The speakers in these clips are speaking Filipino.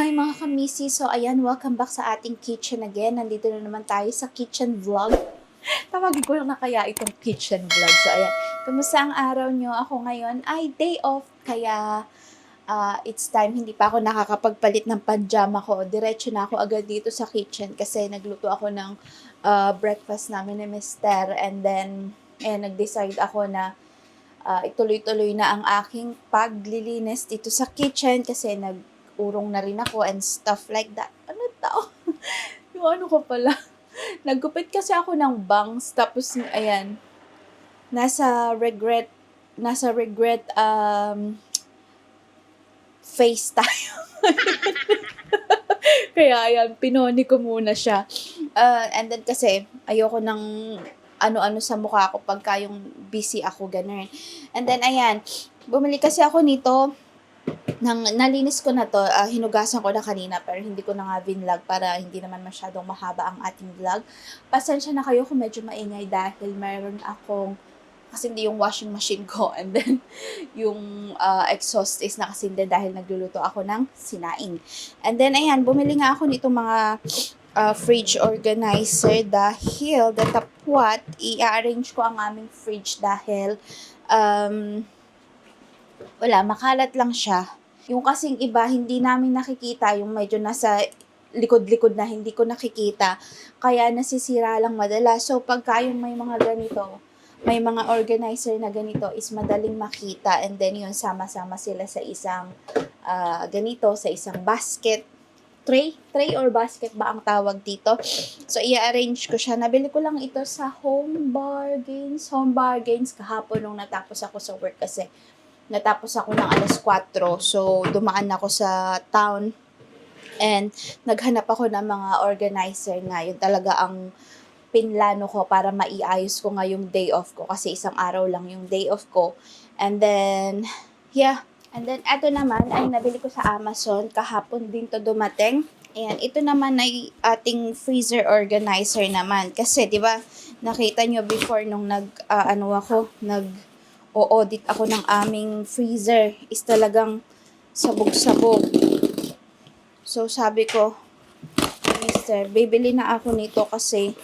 Hi mga kamisi! So ayan, welcome back sa ating kitchen again. Nandito na naman tayo sa kitchen vlog. Tawagin ko na kaya itong kitchen vlog. So ayan, kamusta ang araw nyo? Ako ngayon ay day off, kaya it's time. Hindi pa ako nakakapagpalit ng pajama ko. Diretso na ako agad dito sa kitchen kasi nagluto ako ng breakfast namin ni Mister. And then, nag-decide ako na ituloy-tuloy na ang aking paglilinis dito sa kitchen kasi nag-urong na rin ako and stuff like that. Ano tao? Yung ano ko pala. Naggupit kasi ako ng bangs tapos ayan, nasa regret face tayo. Kaya ayan, pinoni ko muna siya. And then kasi ayoko ng ano-ano sa mukha ko pagka yung busy ako, ganun. And then, ayan, bumili kasi ako nito, nalinis ko na to, hinugasan ko na kanina, pero hindi ko na nga vlog para hindi naman masyadong mahaba ang ating vlog. Pasensya na kayo kung medyo maingay dahil meron akong, kasi hindi yung washing machine ko, and then yung exhaust is nakasindi dahil nagluluto ako ng sinaing. And then, ayan, bumili nga ako nitong mga fridge organizer dahil datapwat, i-arrange ko ang aming fridge dahil makalat lang siya. Yung kasing iba, hindi namin nakikita, yung medyo nasa likod-likod na hindi ko nakikita, kaya nasisira lang madalas. So pagka yung may mga ganito, may mga organizer na ganito is madaling makita, and then yun, sama-sama sila sa isang ganito, sa isang basket. Tray or basket ba ang tawag dito? So, i-arrange ko siya. Nabili ko lang ito sa Home Bargains kahapon nung natapos ako sa work kasi natapos ako ng 4:00. So, dumaan ako sa town and naghanap ako ng mga organizer nga. Yun talaga ang pinlano ko para maiayos ko nga yung day off ko kasi isang araw lang yung day off ko. And then, yeah. And then, ito naman ay nabili ko sa Amazon. Kahapon din to dumating. Ayan, ito naman ay ating freezer organizer naman. Kasi, di ba, nakita nyo before nung nag-audit ako ng aming freezer, is talagang sabog-sabog. So, sabi ko, Mister, bibili na ako nito kasi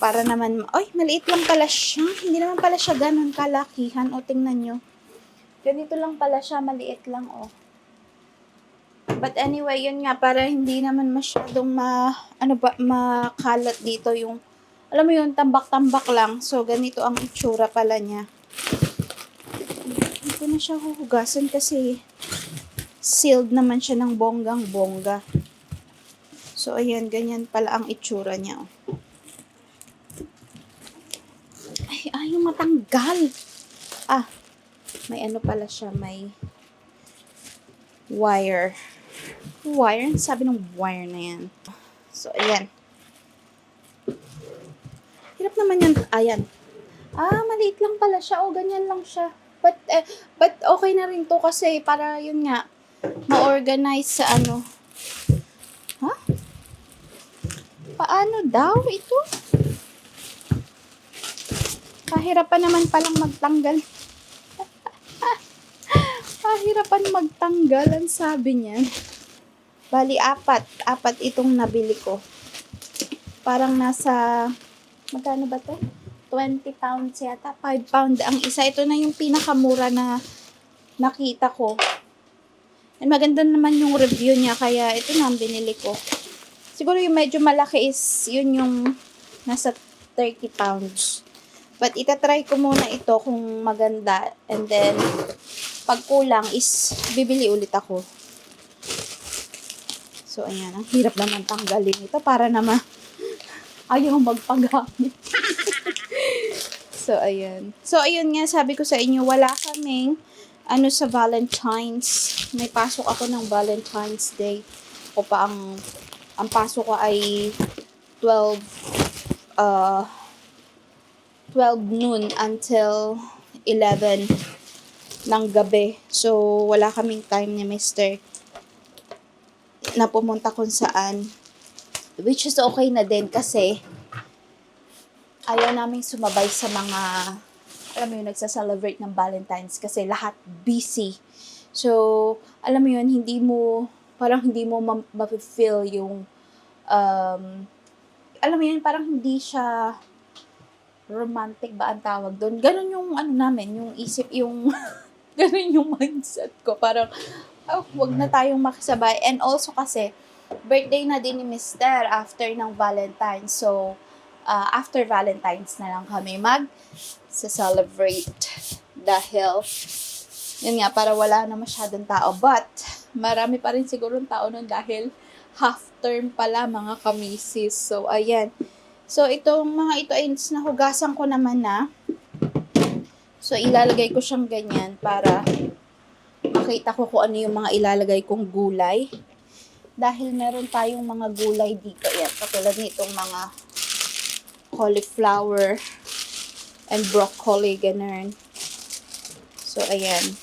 para naman, maliit lang pala siya. Hindi naman pala siya ganun kalakihan. O, tingnan nyo. Ganito lang pala siya, maliit lang, oh. But anyway, yun nga, para hindi naman masyadong makalat dito yung, alam mo yun, tambak-tambak lang. So, ganito ang itsura pala niya. Hindi ko na siya huhugasan kasi sealed naman siya ng bonggang-bongga. So, ayan, ganyan pala ang itsura niya, oh. Ay, ayaw matanggal. May ano pala siya, may wire. Wire? Sabi ng wire na yan. So, ayan. Hirap naman yan. Ayan. Maliit lang pala siya. O, ganyan lang siya. But okay na rin to kasi para yun nga, ma-organize sa ano. Paano daw ito? Kahirapan naman palang magtanggal. Kahirapan magtanggal, ang sabi niya. Bali, apat itong nabili ko. Parang nasa, magkano ba to? 20 pounds yata, 5 pound ang isa. Ito na yung pinakamura na nakita ko. And maganda naman yung review niya, kaya ito na ang binili ko. Siguro yung medyo malaki is, yun yung nasa 30 pounds. But itatry ko muna ito kung maganda, and then pag kulang is bibili ulit ako. So, ayan. Ang hirap naman tanggalin ito para naman ayaw magpagamit. So, ayan. So, ayun nga, sabi ko sa inyo, wala kaming sa Valentine's. May pasok ako ng Valentine's Day. Ang pasok ko ay 12 noon until 11 ng gabi. So, wala kaming time ni Mister na pumunta kung saan. Which is okay na din kasi ayaw naming sumabay sa mga, alam mo yun, nagsa-celebrate ng Valentine's kasi lahat busy. So, alam mo yun, hindi mo parang hindi mo ma-feel yung, alam mo yun, parang hindi siya romantic ba ang tawag doon. Ganun yung ano namin, yung isip, yung, ganun yung mindset ko. Parang, wag na tayong makisabay. And also kasi, birthday na din ni Mister after ng Valentine's. So, after Valentine's na lang kami celebrate dahil yun nga, para wala na masyadong tao. But, marami pa rin siguro tao nun dahil half term pala mga kamisis. So, ayan. So, itong mga ito ay nahugasan ko naman na. So, ilalagay ko siyang ganyan para makita ko kung ano yung mga ilalagay kong gulay. Dahil meron tayong mga gulay dito. Yan, katulad nitong mga cauliflower and broccoli, ganun. So, ayan.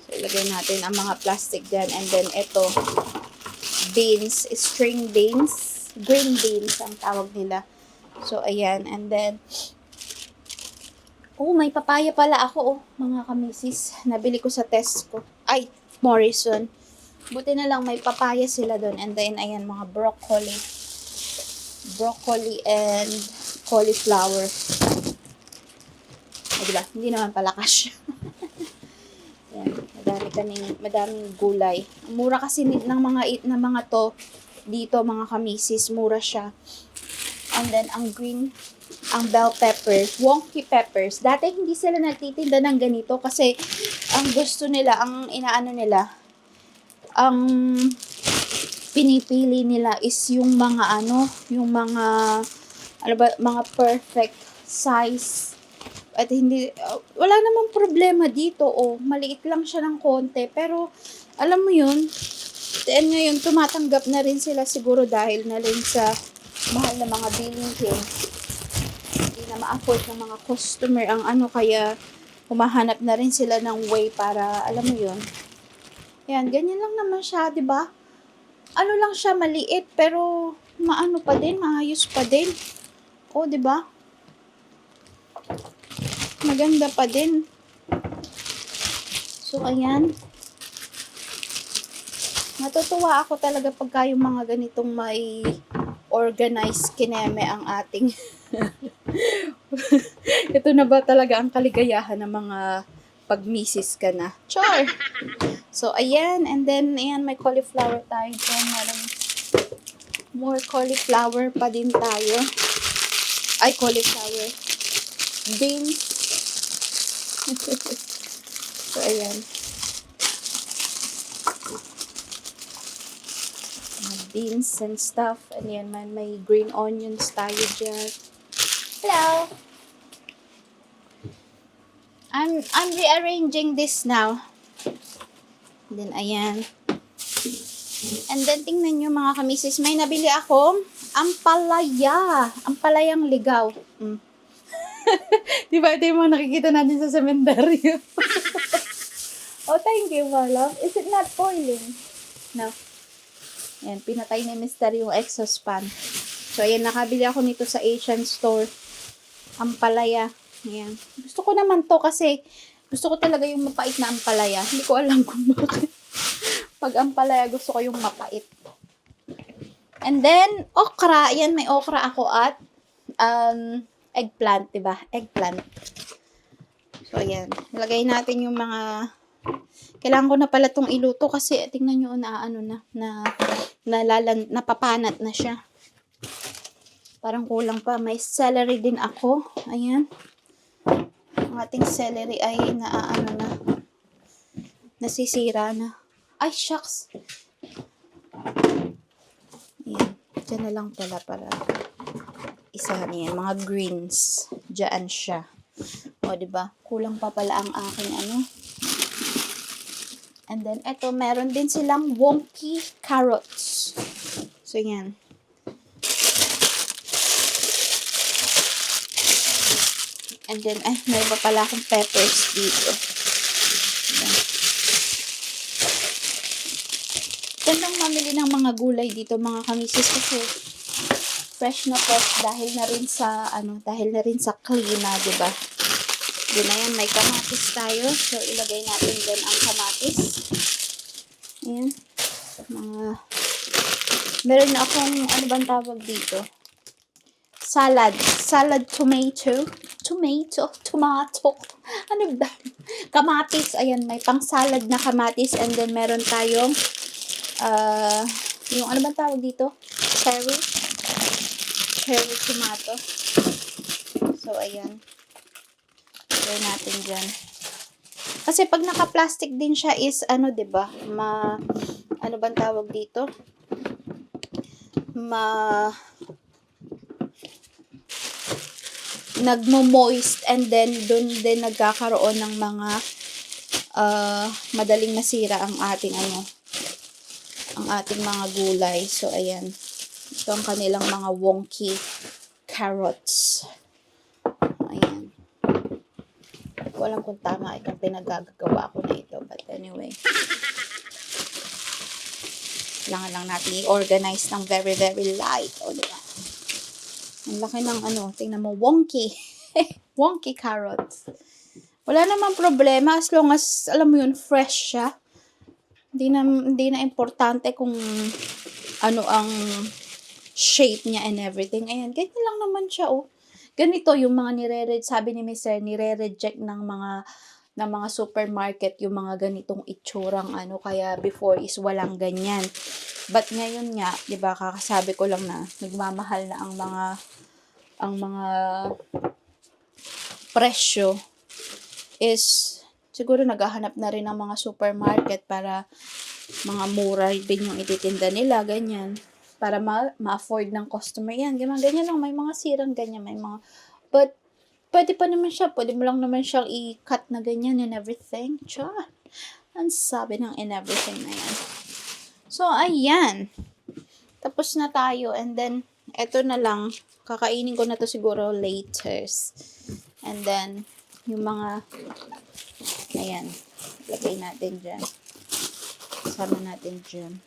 So, ilagay natin ang mga plastic dyan. And then, ito, beans, string beans, green beans ang tawag nila. So, ayan. And then, may papaya pala ako, mga kamisis. Nabili ko sa Tesco. Ay, Morrison. Buti na lang may papaya sila doon. And then, ayan, mga broccoli and cauliflower. Ay, diba? Hindi naman pala cash. Yan, madaming gulay. Mura kasi ng mga to dito, mga kamisis, mura siya. And then ang green, ang bell pepper, wonky peppers. Dati hindi sila nagtitinda ng ganito kasi ang gusto nila, ang inaano nila, ang pinipili nila is yung mga mga perfect size. At hindi, wala namang problema dito, maliit lang siya ng konti, pero, alam mo yun, then ngayon, tumatanggap na rin sila siguro dahil na rin sa mahal na mga bilihin. Hindi na ma-afford ng mga customer ang kaya humahanap na rin sila ng way para, alam mo yun, yan, ganyan lang naman siya, di ba? Ano lang siya, maliit, pero, maano pa din, maayos pa din. Di ba? Maganda pa din. So, ayan. Natutuwa ako talaga pagka yung mga ganitong may organized kineme ang ating ito na ba talaga ang kaligayahan ng mga pag-misis ka na. Char! So, ayan. And then, ayan, may cauliflower tayo dyan. More cauliflower pa din tayo. Ay, cauliflower. Beans. So, ayan. Beans and stuff. And yan, may green onions tayo dyan. Hello! I'm rearranging this now. And then, ayan. And then, tingnan nyo mga kamisis, may nabili akong ampalaya. Ampalayang ligaw. Diba ito yung mga nakikita natin sa sementeryo? Thank you, my love. Is it not boiling? No. Ayan, pinatay ni Mister yung exhaust fan. So, ayan, nakabili ako nito sa Asian store. Ampalaya. Ayan. Gusto ko naman to kasi gusto ko talaga yung mapait na ampalaya. Hindi ko alam kung bakit. Pag ampalaya, gusto ko yung mapait. And then, okra. Ayan, may okra ako at eggplant, diba? Eggplant. So, ayan. Lagay natin yung mga kailangan ko na pala itong iluto kasi tingnan nyo napapanat na siya. Parang kulang pa. May celery din ako. Ayan. Ang ating celery ay nasisira na. Ay, shucks. Ayan. Diyan na lang pala para isahan yan. Mga greens. Diyan siya. Diba? Kulang pa pala ang aking And then, eto, meron din silang wonky carrots. So, yan. And then, may iba pala akong peppers dito. Yan. Gandang mamili ng mga gulay dito, mga kamisis, kasi fresh na fresh dahil na rin sa klima, diba? Yun na yan, may kamatis tayo. So, ilagay natin din ang kamatis. Ayan. Meron na akong, ano bang tawag dito? Salad tomato. Tomato. Ano ba? Kamatis. Ayan, may pang salad na kamatis. And then, meron tayong, yung ano bang tawag dito? Cherry tomato. So, ayan. Gawin natin dyan. Kasi pag naka-plastic din siya is, ano, diba? Ano bang tawag dito? Nagmo-moist and then dun din nagkakaroon ng mga madaling masira ang ating mga gulay. So, ayan. Ito ang kanilang mga wonky carrots. Ayan. Walang kung tama itong pinagagawa ko na ito. But anyway. Kailangan lang natin i-organize ng very, very light. O, diba? Ang laki ng tingnan mo, wonky. Wonky carrots. Wala namang problema as long as, alam mo yun, fresh siya. Hindi na importante kung ano ang shape niya and everything. Ayan, ganyan lang naman siya, oh. Ganito yung mga sabi ni Mr. nire-reject ng mga supermarket yung mga ganitong itsurang kaya before is walang ganyan. But ngayon nga, 'di ba, kakasabi ko lang na nagmamahal na ang mga presyo is siguro naghahanap na rin ng mga supermarket para mga mura din yung ititinda nila, ganyan. Para ma-afford ng customer yan. Ganyan lang, may mga sirang ganyan, but pwede pa naman siya, pwede mo lang naman siyang i-cut na ganyan and everything. Char. Ang sabi ng and everything na yan. So, ayan. Tapos na tayo and then, eto na lang, kakainin ko na to siguro later. And then, yung mga, ayan, lagay natin dyan. Sama natin dyan.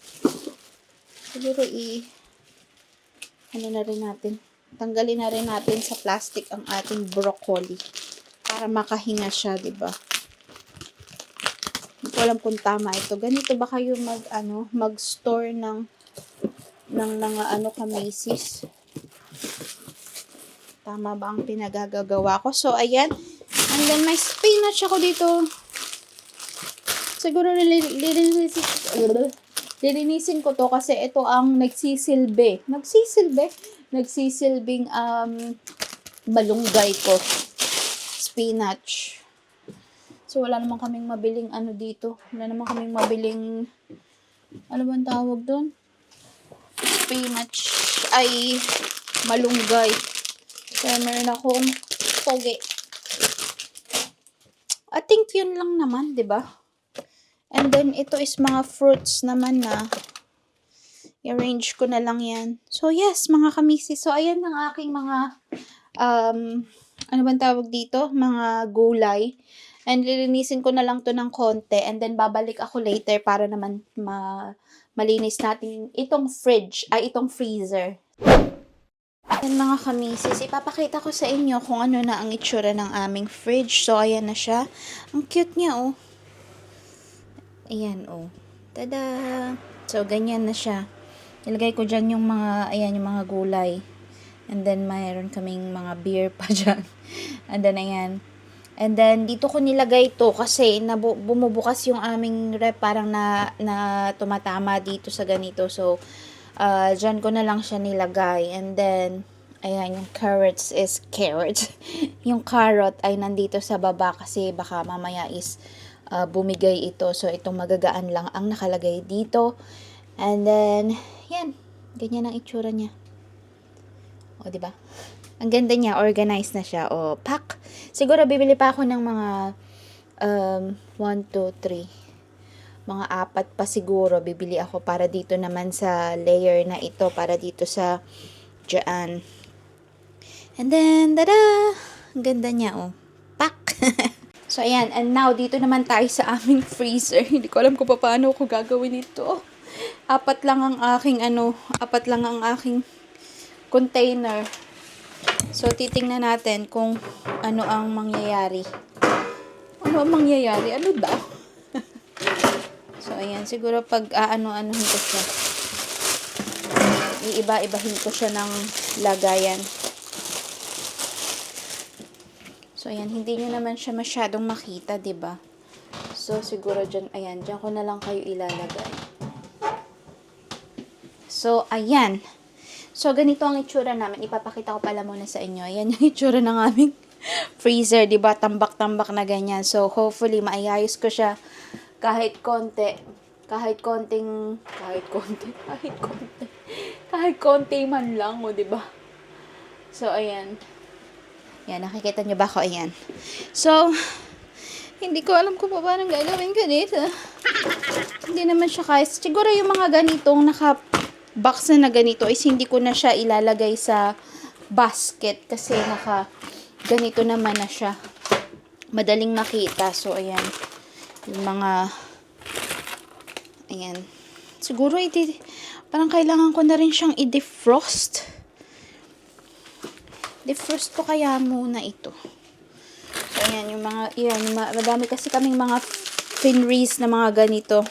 Siguro tanggalin na rin natin sa plastic ang ating broccoli para makahinga siya, 'di ba? Hindi ko alam kung tama ito. Ganito ba kayo mag-store ng kamasis? Tama ba ang pinagagagawa ko? So, ayan. And then, may spinach ako dito. Siguro lilinisin ko to kasi ito ang nagsisilbing malunggay ko. Spinach. So, wala naman kaming mabiling dito. Wala naman kaming mabiling, ano bang tawag doon? Spinach ay malunggay. Kaya meron akong toge. I think yun lang naman, di ba? And then, ito is mga fruits naman na i-arrange ko na lang yan. So, yes, mga kamisi. So, ayan ang aking mga, ano bang tawag dito? Mga gulay. And lilinisin ko na lang to ng konti. And then, babalik ako later para naman malinis natin itong itong freezer. Ayan mga kamisis, ipapakita ko sa inyo kung ano na ang itsura ng aming fridge. So, ayan na siya. Ang cute niya, oh. Ayan, oh. Tada! So, ganyan na siya. Ilagay ko dyan yung mga gulay. And then, mayroon kaming mga beer pa dyan. And then, ayan. And then, dito ko nilagay to kasi bumubukas yung aming rep. Parang na tumatama dito sa ganito. So, dyan ko na lang siya nilagay. And then, ayan, yung carrots. Yung carrot ay nandito sa baba kasi baka mamaya is bumigay ito. So, itong magagaan lang ang nakalagay dito. And then, yan. Ganyan ang itsura niya. O, diba? Ang ganda niya. Organized na siya. O, pack. Siguro, bibili pa ako ng mga 1, 2, 3. Mga 4 pa siguro. Bibili ako para dito naman sa layer na ito. Para dito sa dyan. And then, tada! Ang ganda niya, o. Pack! So, ayan. And now, dito naman tayo sa aming freezer. Hindi ko alam kung paano ko gagawin ito. 4 lang ang aking container. So, titingnan natin kung ano ang mangyayari. Ano ang mangyayari? Ano daw? So, ayan. Siguro pag aano-anuhin ko siya. Iiba-ibahin ko siya ng lagayan. So, ayan. Hindi nyo naman siya masyadong makita, 'di ba? So, siguro dyan, ayan. Dyan ko na lang kayo ilalagay. So, ayan. So, ganito ang itsura namin. Ipapakita ko pala muna sa inyo. Ayan yung itsura ng aming freezer, 'di ba? Tambak-tambak na ganyan. So, hopefully, maayos ko siya kahit konti. Kahit konti man lang, 'di ba? So, ayan. Yan, nakikita nyo ba ako? Ayan. So, hindi ko alam kung paano gagawin ko dito. Hindi naman siya kaya. Siguro yung mga ganitong naka-box na ganito is hindi ko na siya ilalagay sa basket kasi ganito naman na siya. Madaling makita. So, ayan. Yung mga ayan. Siguro, parang kailangan ko na rin siyang i-defrost. Defrost ko kaya muna ito. So, ayan, madami kasi kaming mga finries na mga ganito.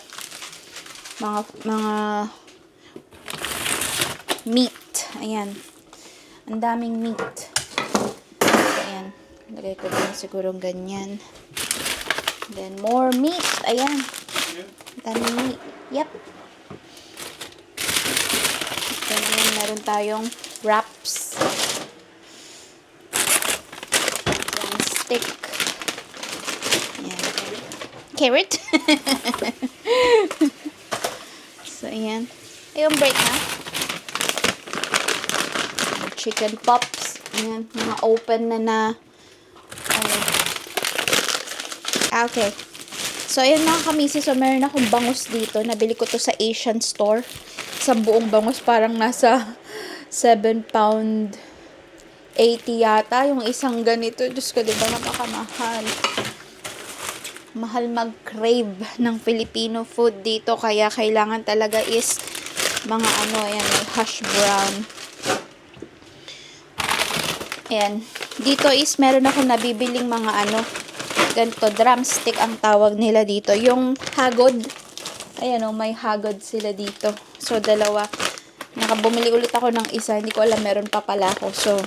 Mga meat. Ayan. Ang daming meat. So, ayan. Lagay ko din siguro ganyan. Then, more meat. Ayan. Daming meat. Yep. Then, ayan, meron tayong wraps. Stick. Ayan. Carrot. So, ayan. Ayun, break na. Chicken pops. Ayan. Mga open na. Okay. So, ayan mga kamisis. So, meron akong bangus dito. Nabili ko to sa Asian store. Isang buong bangus. Parang nasa 7 pound 80 yata yung isang ganito. Diyos ko, diba napakamahal. Mahal mag-crave ng Filipino food dito. Kaya kailangan talaga is mga ayan, hash brown. Ayan. Dito is meron ako nabibiling mga ganito, drumstick ang tawag nila dito. Yung hagod. Ayan may hagod sila dito. So, dalawa. Nakabumili ulit ako ng isa. Hindi ko alam, meron pa pala ako. So,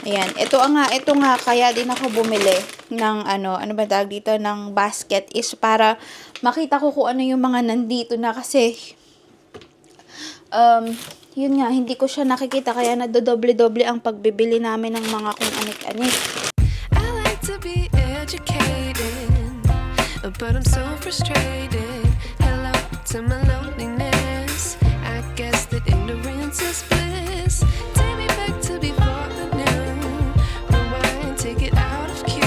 ayan. Ito nga, kaya din ako bumili ng ano ba tawag dito, ng basket is para makita ko kung ano yung mga nandito na kasi, yun nga, hindi ko siya nakikita kaya nadodoble-doble ang pagbibili namin ng mga kung anik-anik. I like to be educated, but I'm so frustrated. Hello to my loneliness. I guess that ignorance is bliss. Take me back to before I knew. Rewind, take it out of cue.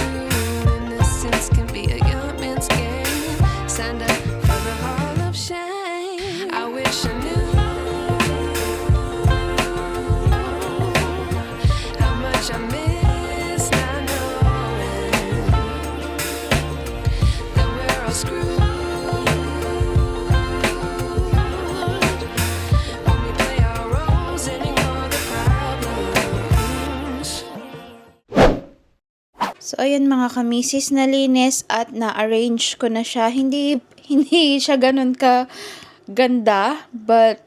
Innocence can be a young man's game. Signed up for the hall of shame. I wish I knew how much I miss not knowing that we're all screwed. So, ayan mga kamisis, nalinis at na-arrange ko na siya. Hindi siya ganun ka ganda, but,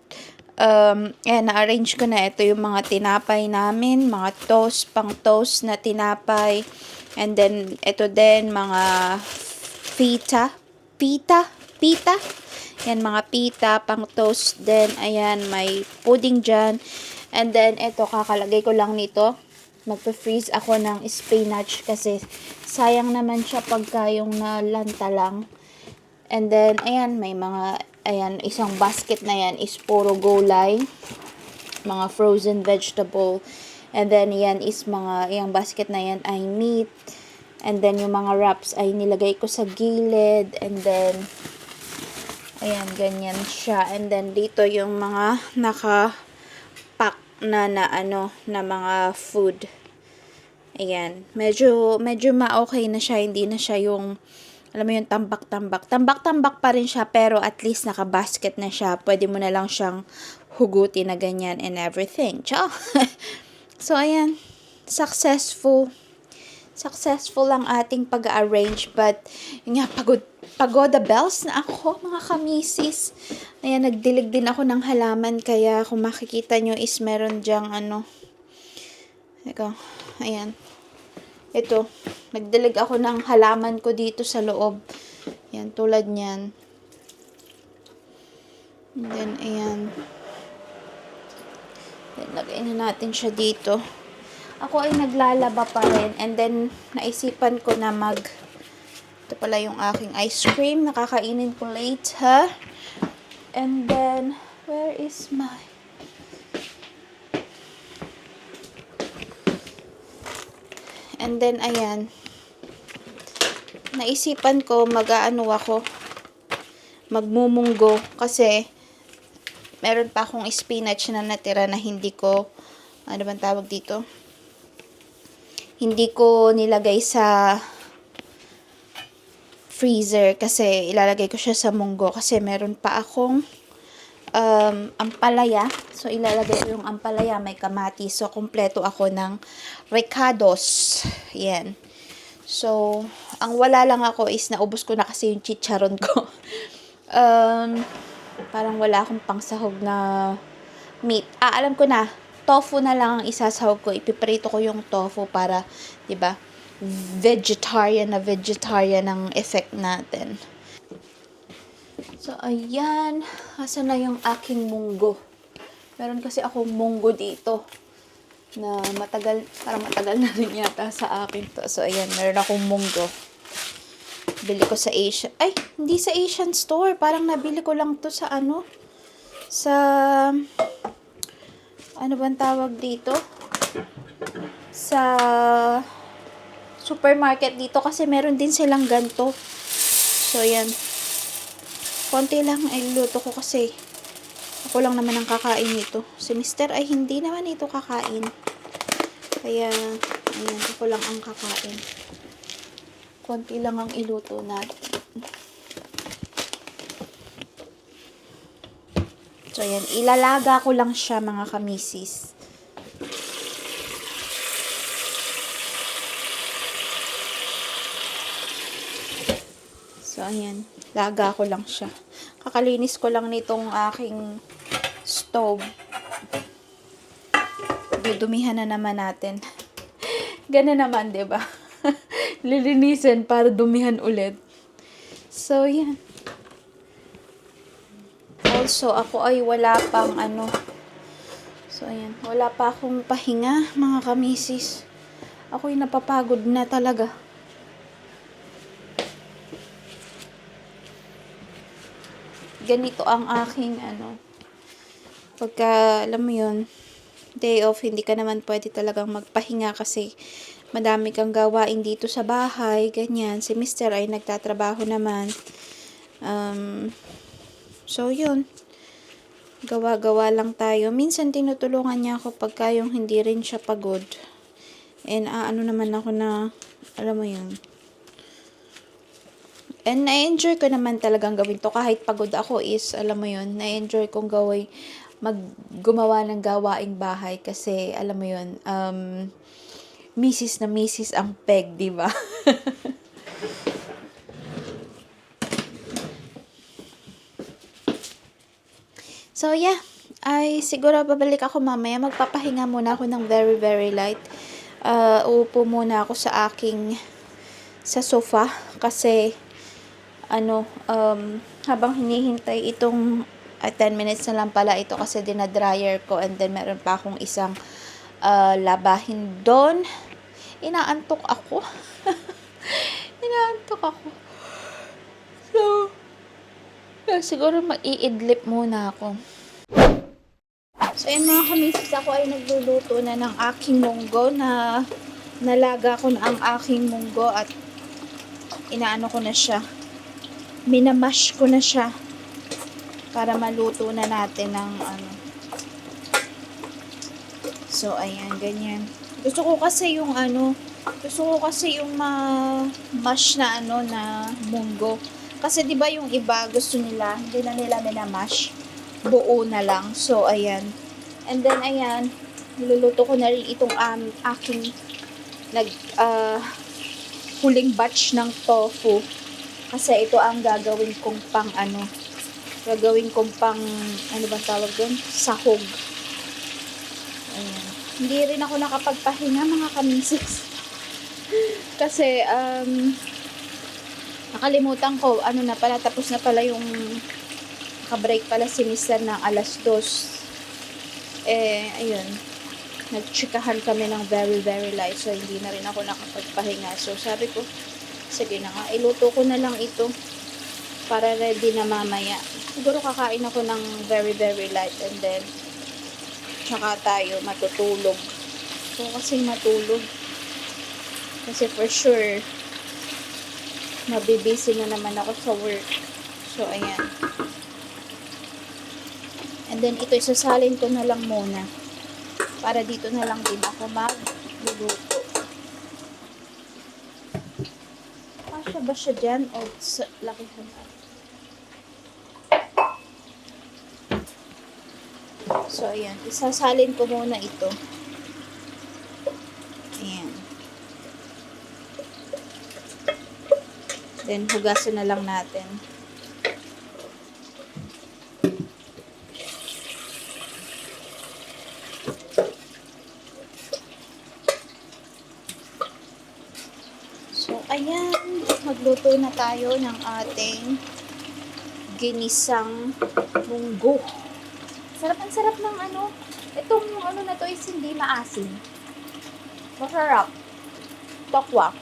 ayan, na-arrange ko na. Ito yung mga tinapay namin, mga pang toast na tinapay. And then, ito din, mga pita. Yan, mga pita, pang toast din. Ayan, may pudding dyan. And then, ito, kakalagay ko lang nito. Magpe-freeze ako ng spinach kasi sayang naman siya pagka yung nalanta lang. And then, ayan, may mga, ayan, isang basket na yan is puro gulay. Mga frozen vegetable. And then, yan is yung basket na yan ay meat. And then, yung mga wraps ay nilagay ko sa gilid. And then, ayan, ganyan siya. And then, dito yung mga naka-pack na mga food. Ayan. Medyo ma-okay na siya. Hindi na siya yung, alam mo yung tambak-tambak. Tambak-tambak pa rin siya, pero at least naka-basket na siya. Pwede mo na lang siyang hugutin na ganyan and everything. Ciao! So, ayan. Successful ang ating pag-arrange. But, yun nga, pagoda bells na ako, mga kamisis. Ayan, nagdilig din ako ng halaman, kaya kung makikita nyo is meron dyang ano. Ito, ayan. Ito, nagdilig ako ng halaman ko dito sa loob. Ayan, tulad nyan. And then, ayan. Then, lagay na natin siya dito. Ako ay naglalaba pa rin. And then, naisipan ko na ito pala yung aking ice cream. Nakakainin ko later. And then, where is my... And then, ayan. Naisipan ko mag-aano ako. Magmumunggo. Kasi, meron pa akong spinach na natira na hindi ko, ano bang tawag dito? Hindi ko nilagay sa freezer kasi ilalagay ko siya sa munggo kasi meron pa akong ampalaya. So, ilalagay ko yung ampalaya, may kamatis. So, kumpleto ako ng recados. Yan. So, ang wala lang ako is naubos ko na kasi yung chicharon ko. Parang wala akong pangsahog na meat. Alam ko na, tofu na lang ang isasahog ko. Ipiprito ko yung tofu para, 'di ba? Vegetarian ang effect natin. So, ayan. Asan na yung aking munggo? Meron kasi akong munggo dito na parang matagal na rin yata sa akin to. So, ayan. Meron akong munggo. Bili ko sa Asian. Ay, hindi sa Asian store. Parang nabili ko lang to sa ano bang tawag dito? Sa supermarket dito kasi meron din silang ganto. So, yan. Konti lang ay luto ko kasi ako lang naman ang kakain nito. Si Mr. ay hindi naman ito kakain. Kaya, ayan, ako lang ang kakain. Konti lang ang iluto natin. So, ayan. Ilalaga ko lang siya, mga kamisis. So, ayan. Laga ko lang siya. Kakalinis ko lang nitong aking stove. Dudumihan na naman natin. Gana naman, 'di ba? Lilinisin para dumihan ulit. So, yan. Also, ako ay wala pang ano. So, ayan. Wala pa akong pahinga, mga kamisis. Ako'y napapagod na talaga. Ganito ang aking ano. Pagka, alam mo yun, day off, hindi ka naman pwede talagang magpahinga kasi madami kang gawain dito sa bahay, ganyan. Si Mr. ay nagtatrabaho naman. So, yun. Gawa-gawa lang tayo. Minsan, tinutulungan niya ako pagka yung hindi rin siya pagod. And, ano naman ako na, alam mo yun. And, na-enjoy ko naman talagang gawin to. Kahit pagod ako is, alam mo yun, na-enjoy kong gawin, gumawa ng gawaing bahay. Kasi, alam mo yun, misis na misis ang peg, di ba? So, yeah. Ay, siguro babalik ako mamaya. Magpapahinga muna ako ng very, very light. Uupo muna ako sa sofa. Kasi, habang hinihintay itong 10 minutes na lang pala ito kasi dinadryer ko. And then, meron pa akong isang labahin doon. Inaantok ako. So, siguro mag-iidlip muna ako. So, yun mga kamisis, ako ay nagluluto na ng aking munggo na nalaga ko na ang aking munggo at inaano ko na siya. Minamash ko na siya para maluto na natin ng So, ayan, ganyan. Gusto ko kasi yung mash na na munggo. Kasi 'di ba yung iba gusto nila, hindi na nila minamash, buo na lang. So, ayan. And then, ayan, niluluto ko na rin itong aking huling batch ng tofu. Kasi ito ang gagawin kong pang ano bang tawag doon? Sahog. Ayan. Hindi rin ako nakapagpahinga mga kamisis. Kasi, nakalimutan ko, ano na pala, tapos na pala yung naka-break pala si Mr. ng 2:00. Ayun. Nagtsikahan kami ng very, very light. So, hindi na rin ako nakapagpahinga. So, sabi ko, sige na nga, iluto ko na lang ito para ready na mamaya. Siguro kakain ako ng very, very light and then tsaka tayo matutulog. So, kasi matulog. Kasi for sure, mabibisi na naman ako sa work. So, ayan. And then, ito isasalin ko na lang muna. Para dito na lang din ako magluluto. Kasya ba siya dyan? O laki ko na. So, ayan. Isasalin ko muna ito. Ayan. Then, hugasan na lang natin. So, ayan. Magluto na tayo ng ating ginisang munggo. Sarap ang sarap ng ano. Itong ano na to is hindi maasim. Masarap. Tokwa.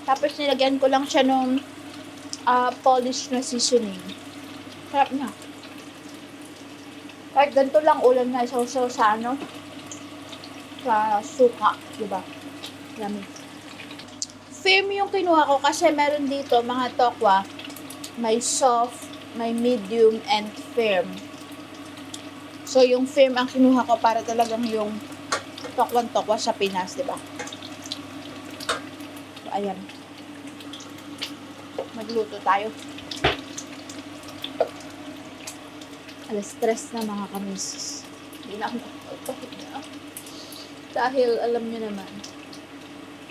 Tapos nilagyan ko lang siya nung polish na seasoning. Sarap na. Kahit ganito lang ulam na isaw-saw sa ano. Sa suka. Diba? Yummy. Firm yung kinuha ko kasi meron dito mga tokwa. May soft, may medium, and firm. So, yung firm ang kinuha ko para talagang yung tokwang-tokwa sa Pinas, diba? So, ayan. Magluto tayo. Alas-stress na mga kamisis. Hindi na ako nakapagpahinga. Dahil, alam nyo naman,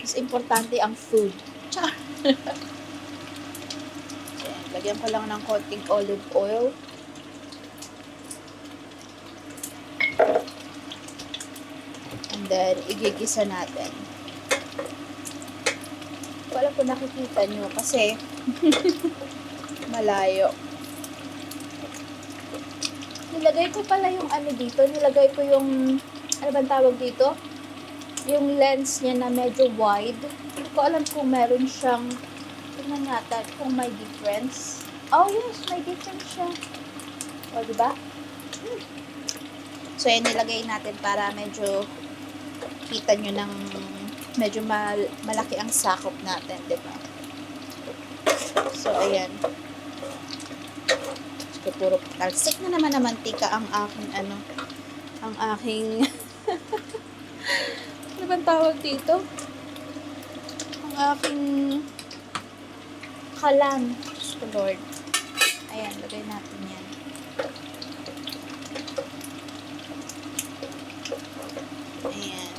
mas importante ang food. Char! So, lagyan ko lang ng konting olive oil. And then, igigisa natin. Wala ko nakikita nyo kasi malayo. Nilagay ko pala yung ano dito. Nilagay ko yung, ano bang tawag dito? Yung lens niya na medyo wide. Hindi ko alam kung meron siyang, tingnan natin kung may difference. Oh yes, may difference siya. O, diba? So, yan nilagay natin para medyo kita nyo ng medyo malaki ang sakop natin, diba? So, ayan. So, puro talsik na naman na mantika ang aking ang aking ano bang tawag dito? Ang aking kalan. So, Lord. Ayan, lagay natin yan. Ayan.